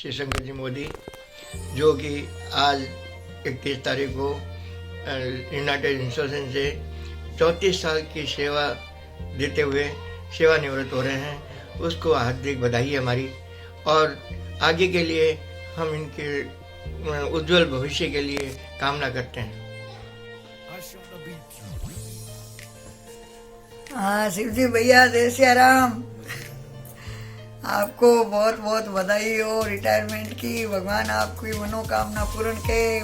शिवशंकर जी मोदी, जो कि आज 31 तारीख को यूनाइटेड इंश्योरेंस से 34 साल की सेवा देते हुए सेवानिवृत्त हो रहे हैं। उसको हार्दिक बधाई है हमारी, और आगे के लिए हम इनके उज्जवल भविष्य के लिए कामना करते हैं। हाँ शिवजी भैया, जय सिया राम। आपको बहुत बहुत बधाई हो रिटायरमेंट की। भगवान आपकी मनोकामना पूर्ण करे।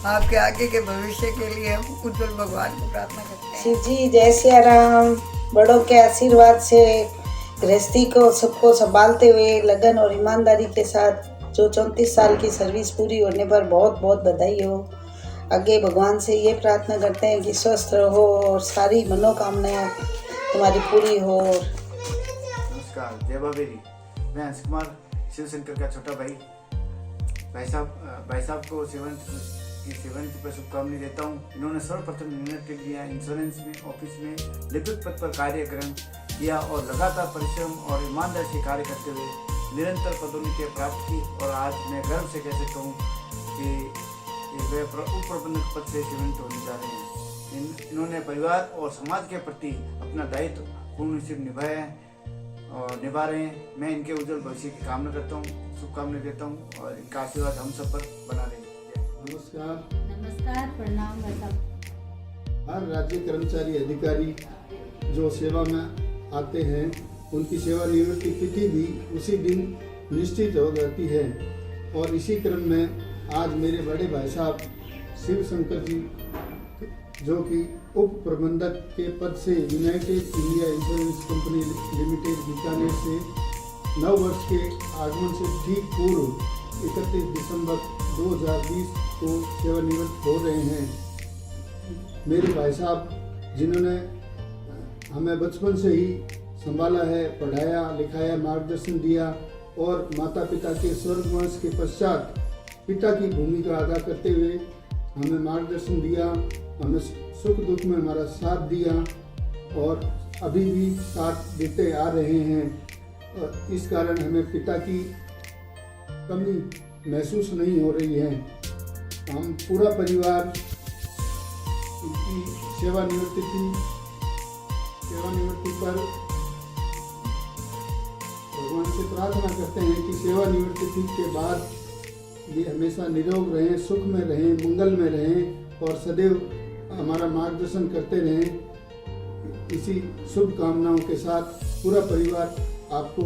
आपके आगे के भविष्य के लिए हम उज्जवल भगवान को प्रार्थना करते हैं। शिव जी जय सिया राम। बड़ों के आशीर्वाद से गृहस्थी को सबको संभालते हुए लगन और ईमानदारी के साथ जो 34 साल की सर्विस पूरी होने पर बहुत बहुत बधाई हो। आगे भगवान से ये प्रार्थना करते हैं कि स्वस्थ रहो और सारी मनोकामनाएं तुम्हारी पूरी हो। नमस्कार, जय बाबेरी। मैं अंश कुमार, शिवशंकर का छोटा भाई। भाई साहब को सेवंत पर शुभकामनाएं देता हूँ। इन्होंने सर्वप्रथम यूनाइटेड इंडिया इंश्योरेंस में ऑफिस में लिखित पद पर कार्य ग्रहण किया और लगातार परिश्रम और ईमानदारी से कार्य करते हुए निरंतर पदोन्नति प्राप्त की। और आज मैं गर्व से कह सकता हूँ कि वे उप प्रबंधक पद से सेवंत होने जा रहे हैं। इन्होंने परिवार और समाज के प्रति अपना दायित्व पूर्ण रूप से निभाया है और निभा रहे हैं। मैं इनके उज्जवल भविष्य की कामना करता हूँ, शुभकामनाएं देता हूँ और इनका आशीर्वाद हम सब पर बना रहे। नमस्कार, प्रणाम। हर राज्य कर्मचारी अधिकारी जो सेवा में आते हैं उनकी सेवानिवृत्ति तिथि भी उसी दिन निश्चित हो जाती है। और इसी क्रम में आज मेरे बड़े भाई साहब शिवशंकर जी, जो कि उप प्रबंधक के पद से United India insurance company limited Bikaner से 9 वर्ष के आगमन से ठीक पूर्व 31 दिसंबर 2020 को सेवानिवृत्त हो रहे हैं। मेरे भाई साहब जिन्होंने हमें बचपन से ही संभाला है, पढ़ाया लिखाया, मार्गदर्शन दिया और माता पिता के स्वर्गवास के पश्चात पिता की भूमिका अदा करते हुए हमें मार्गदर्शन दिया, हमें सुख दुख में हमारा साथ दिया और अभी भी साथ देते आ रहे हैं। और इस कारण हमें पिता की कमी महसूस नहीं हो रही है। हम पूरा परिवार उनकी सेवानिवृत्ति पर भगवान से प्रार्थना करते हैं कि सेवानिवृत्ति के बाद ये हमेशा निरोग रहें, सुख में रहें, मंगल में रहें और सदैव हमारा मार्गदर्शन करते रहें। इसी शुभकामनाओं के साथ पूरा परिवार आपको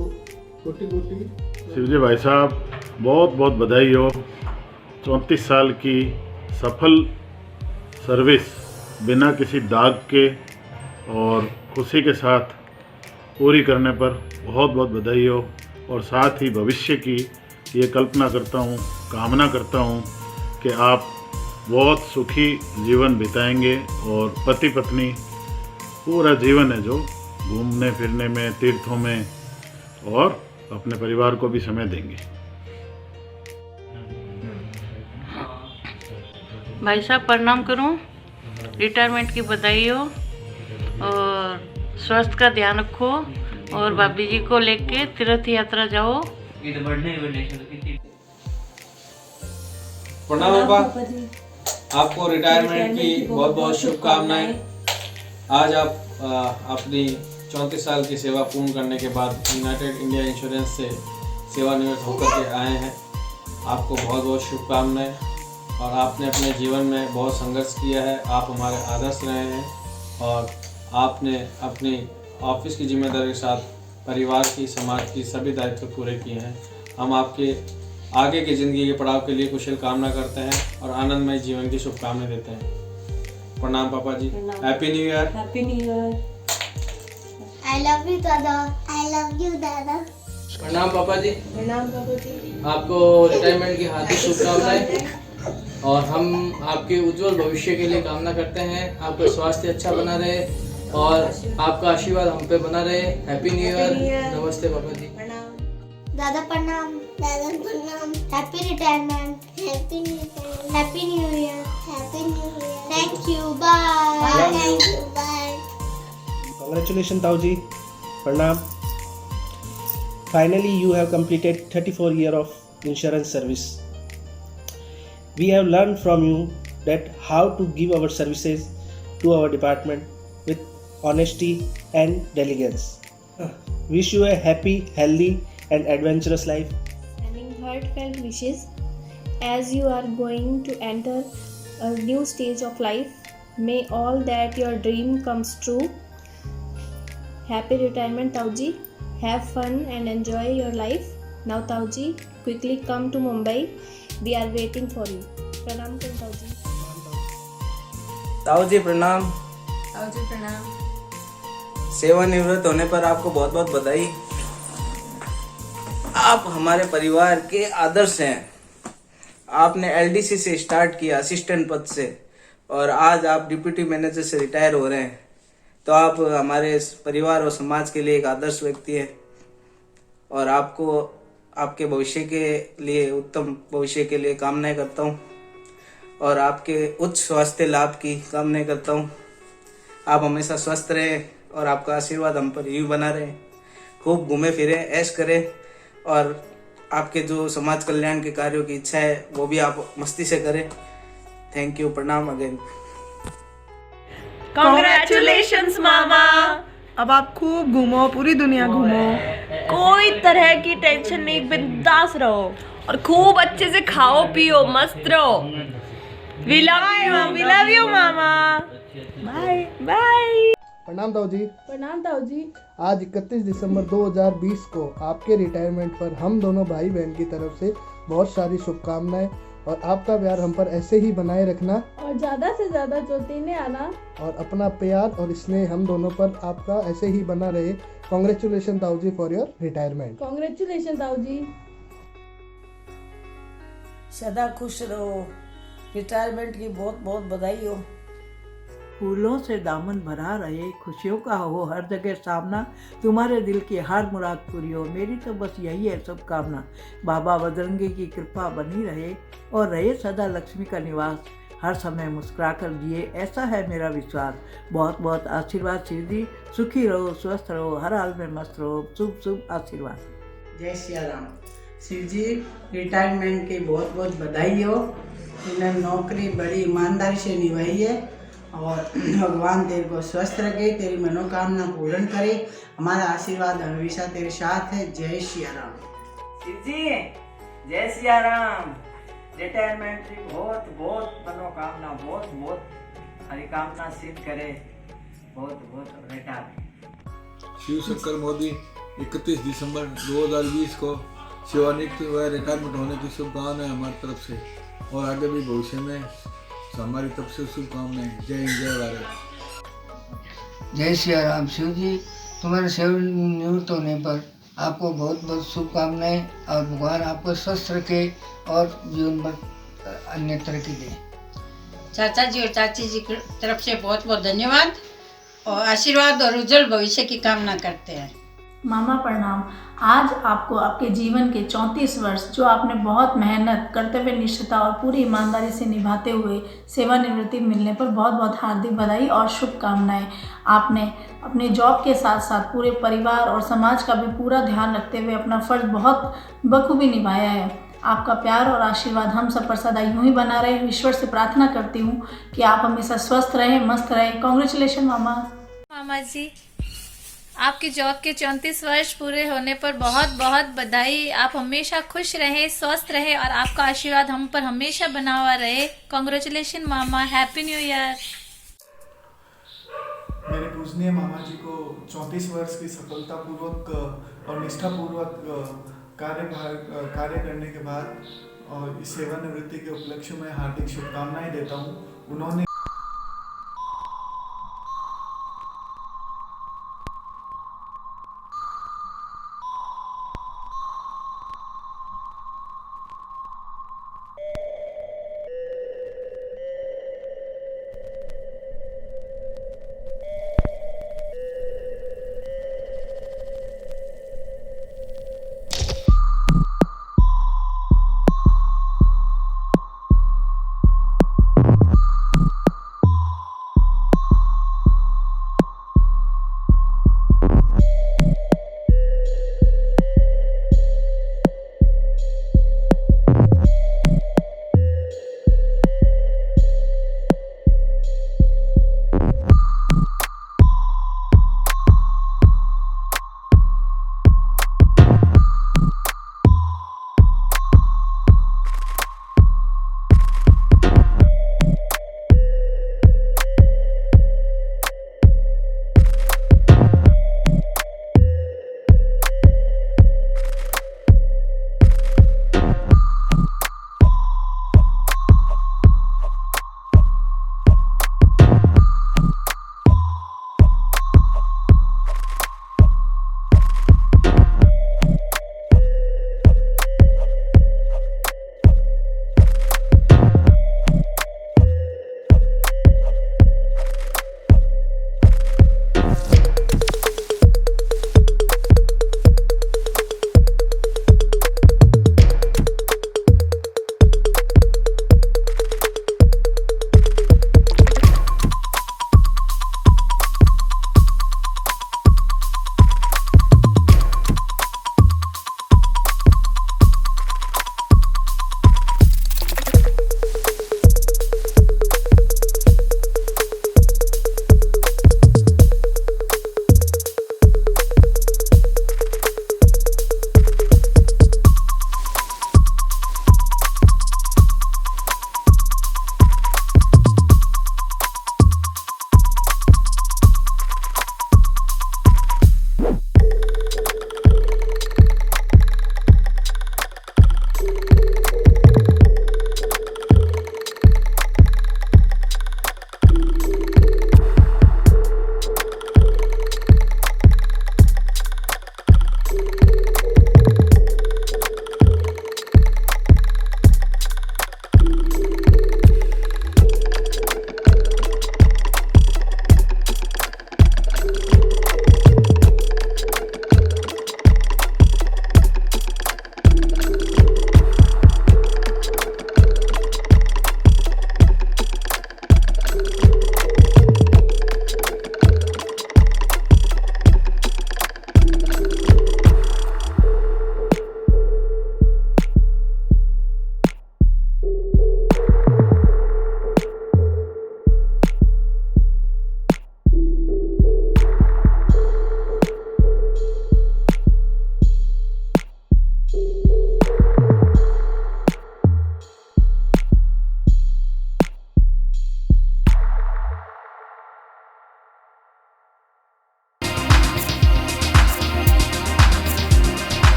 कोटि कोटि। शिवजी भाई साहब, बहुत बहुत बधाई हो। 34 साल की सफल सर्विस बिना किसी दाग के और खुशी के साथ पूरी करने पर बहुत बहुत बधाई हो। और साथ ही भविष्य की ये कल्पना करता हूँ, कामना करता हूँ कि आप बहुत सुखी जीवन बिताएंगे और पति पत्नी पूरा जीवन है जो घूमने फिरने में, तीर्थों में और अपने परिवार को भी समय देंगे। भाई साहब प्रणाम करूं, रिटायरमेंट की बधाई हो और स्वास्थ्य का ध्यान रखो और भाभी जी को लेके तीर्थ यात्रा जाओ। प्रणाम बाबा, आपको रिटायरमेंट की बहुत बहुत शुभकामनाएं। आज आप अपनी 34 साल की सेवा पूर्ण करने के बाद यूनाइटेड इंडिया इंश्योरेंस से सेवानिवृत्त होकर के आए हैं। आपको बहुत बहुत शुभकामनाएं। और आपने अपने जीवन में बहुत संघर्ष किया है, आप हमारे आदर्श रहे हैं और आपने अपनी ऑफिस की जिम्मेदारी के साथ परिवार की, समाज की सभी दायित्व पूरे किए हैं। हम आपके आगे की ज़िंदगी के पड़ाव के लिए कुशल कामना करते हैं और आनंदमय जीवन की शुभकामनाएं देते हैं। प्रणाम पापा जी, happy new year. Happy new year. I love you दादा। आई लव यू दादा। प्रणाम पापा जी। प्रणाम पापा जी। आपको रिटायरमेंट की हार्दिक शुभकामनाएं और हम आपके उज्जवल भविष्य के लिए कामना करते हैं। आपका स्वास्थ्य अच्छा बना रहे और आपका आशीर्वाद हम पे बना रहे। Happy new year. नमस्ते पापा जी। दादा प्रणाम। दादा प्रणाम। Happy retirement. Happy new year. Happy new year. Happy new year. Thank you. Bye. Thank you. Bye. Congratulations Tauji. Pranam. Finally you have completed 34 years of insurance service. We have learned from you that how to give our services to our department with honesty and diligence. Wish you a happy, healthy and adventurous life. Sending heartfelt wishes as you are going to enter a new stage of life. May all that your dream comes true. Happy retirement, Tauji. Have fun and enjoy your life. Now, Tauji, quickly come to Mumbai. We are waiting for you. Pranam to Tauji. ताऊजी प्रणाम। ताऊजी प्रणाम। सेवानिवृत्त होने पर आपको बहुत बहुत बधाई। आप हमारे परिवार के आदर्श हैं। आपने एलडीसी से स्टार्ट किया असिस्टेंट पद से और आज आप डिप्टी मैनेजर से रिटायर हो रहे हैं, तो आप हमारे परिवार और समाज के लिए एक आदर्श व्यक्ति हैं और आपको आपके भविष्य के लिए, उत्तम भविष्य के लिए कामनाएं करता हूं और आपके उच्च स्वास्थ्य लाभ की कामनाएं करता हूं। आप हमेशा स्वस्थ रहें और आपका आशीर्वाद हम पर यूं बना रहे। खूब घूमे फिरें, ऐश करें और आपके जो समाज कल्याण के कार्यों की इच्छा है वो भी आप मस्ती से करें। थैंक यू, प्रणाम अगेन। कांग्रेचुलेशंस मामा। अब आप खूब घूमो, पूरी दुनिया घूमो, कोई तरह की टेंशन नहीं, बिंदास रहो और खूब अच्छे से खाओ पियो, मस्त रहो। वी लव यू मामा। Bye bye. प्रणाम ताऊजी। प्रणाम ताऊजी। आज 31 दिसंबर 2020 को आपके रिटायरमेंट पर हम दोनों भाई बहन की तरफ से बहुत सारी शुभकामनाएं और आपका प्यार हम पर ऐसे ही बनाए रखना और ज़्यादा से ज़्यादा चौथीने आना और अपना प्यार और स्नेह हम दोनों पर आपका ऐसे ही बना रहे। कॉन्ग्रेचुलेशन ताऊजी फॉर योर रिटायरमेंट। कांग्रेचुलेशन ताऊजी। सदा खुश रहो। रिटायरमेंट की बहुत बहुत बधाई हो। फूलों से दामन भरा रहे, खुशियों का हो हर जगह सामना, तुम्हारे दिल की हर मुराद पूरी हो। मेरी तो बस यही है शुभकामना। बाबा बजरंगी की कृपा बनी रहे और रहे सदा लक्ष्मी का निवास। हर समय मुस्कुरा कर जिए, ऐसा है मेरा विश्वास। बहुत बहुत आशीर्वाद शिव जी। सुखी रहो, स्वस्थ रहो, हर हाल में मस्त रहो। शुभ शुभ आशीर्वाद। जय सिया राम। शिव जी, रिटायरमेंट की बहुत बहुत बधाई हो। इन्हें नौकरी बड़ी ईमानदारी से निभाई है और भगवान तेरे को स्वस्थ रखे, तेरी मनोकामना पूर्ण करे। हमारा आशीर्वाद हमेशा तेरे साथ है। जय सिया राम। शिव जी, जय सिया राम। रिटायरमेंट की बहुत बहुत मनोकामना, बहुत बहुत हरिकामना सिद्ध करे। बहुत बहुत रिटायर। शिव शंकर मोदी 31 दिसंबर 2020 को सेवानिवृत्त व रिटायरमेंट होने की शुभकामनाएं हमारी तरफ से और आगे भी भविष्य में हमारी तरफ से शुभकामनाएं। जय हिंद, जय भारत। जय सिया राम। शिव जी, तुम्हारे सेवानिवृत्त होने पर आपको बहुत बहुत शुभकामनाएं और भगवान आपको स्वस्थ रखे और जीवन भर अन्य तरक्की दे। चाचा जी और चाची जी की तरफ से बहुत बहुत धन्यवाद और आशीर्वाद और उज्जवल भविष्य की कामना करते हैं। मामा प्रणाम। आज आपको आपके जीवन के 34 वर्ष जो आपने बहुत मेहनत, कर्तव्य निष्ठता और पूरी ईमानदारी से निभाते हुए सेवानिवृत्ति मिलने पर बहुत बहुत हार्दिक बधाई और शुभकामनाएं। आपने अपने जॉब के साथ साथ पूरे परिवार और समाज का भी पूरा ध्यान रखते हुए अपना फ़र्ज बहुत बखूबी निभाया है। आपका प्यार और आशीर्वाद हम सब पर सदा यूँ ही बना रहे। ईश्वर से प्रार्थना करती हूँ कि आप हमेशा स्वस्थ रहें, मस्त रहें। कांग्रेचुलेशन मामा। मामा जी, आपके जॉब के 34 वर्ष पूरे होने पर बहुत बहुत बधाई। आप हमेशा खुश रहें, स्वस्थ रहें और आपका आशीर्वाद हम पर हमेशा बना हुआ रहे। कांग्रेचुलेशन मामा। Happy new year. मेरे पूजनीय मामा जी को 34 वर्ष की सफलतापूर्वक और निष्ठापूर्वक कार्य करने के बाद और इस सेवानिवृत्ति के उपलक्ष्य में हार्दिक शुभकामनाएं देता हूं। उन्होंने